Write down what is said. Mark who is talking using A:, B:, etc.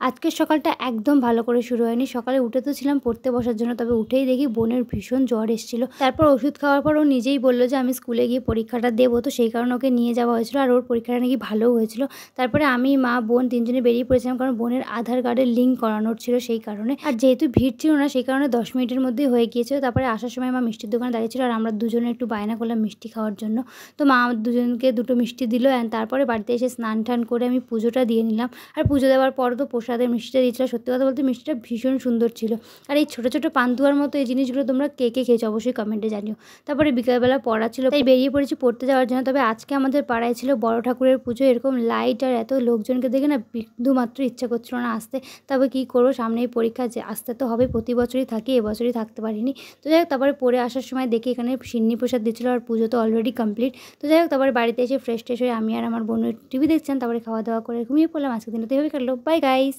A: আজকের সকালটা একদম ভালো করে শুরু হয়নি। সকালে উঠে তো ছিলাম পড়তে বসার জন্য, তবে উঠেই দেখি বোনের ভীষণ জ্বর এসেছিল। তারপর ওষুধ খাওয়ার পর ও নিজেই বলল যে আমি স্কুলে গিয়ে পরীক্ষাটা দেবো, তো সেই কারণে ওকে নিয়ে যাওয়া হয়েছিল। আর ওর পরীক্ষাটা নাকি ভালোও হয়েছিল। তারপরে আমি, মা, বোন তিনজনে বেরিয়ে পড়েছিলাম, কারণ বোনের আধার কার্ডের লিঙ্ক করানোর ছিল সেই কারণে। আর যেহেতু ভিড় ছিল না, সেই কারণে 10 মিনিটের মধ্যেই হয়ে গিয়েছিল। তারপরে আসার সময় মা মিষ্টির দোকানে দাঁড়িয়েছিল, আর আমরা দুজনে একটু বায়না করলাম মিষ্টি খাওয়ার জন্য। তো মা দুজনকে দুটো মিষ্টি দিল। অ্যান্ড তারপরে বাড়িতে এসে স্নান টান করে আমি পুজোটা দিয়ে নিলাম। আর পুজো দেওয়ার পর তো প্রসাদের মিষ্টিটা দিয়েছিল। সত্যি কথা বলতে মিষ্টিটা ভীষণ সুন্দর ছিল। আর এই ছোটো ছোটো পান্তুয়ার মতো এই জিনিসগুলো তোমরা কে কে খেয়েছো অবশ্যই কমেন্টে জানিও। তারপরে বিকালবেলা পড়া ছিল, তাই বেরিয়ে পড়েছি পড়তে যাওয়ার জন্য। তবে আজকে আমাদের পাড়ায় ছিল বড় ঠাকুরের পুজো। এরকম লাইট আর এত লোকজনকে দেখে না বিন্দুমাত্র ইচ্ছা করছিল না আসতে। তবে কী করবো, সামনেই পরীক্ষা, যে আসতে তো হবে, প্রতি বছরই থাকি, এবছরই থাকতে পারিনি। তো যাই হোক, তারপরে পড়ে আসার সময় দেখি এখানে সিন্নি প্রসাদ দিচ্ছিলো, আর পুজো তো অলরেডি কমপ্লিট। তো যাই হোক, তারপরে বাড়িতে এসে ফ্রেশ ট্রেশ হয়ে আমি আর আমার বোন টিভি দেখছেন। তারপরে খাওয়া দাওয়া করে ঘুমিয়ে পড়লাম। আজকের দিনটা তো এভাবে কাটলো। Bye guys.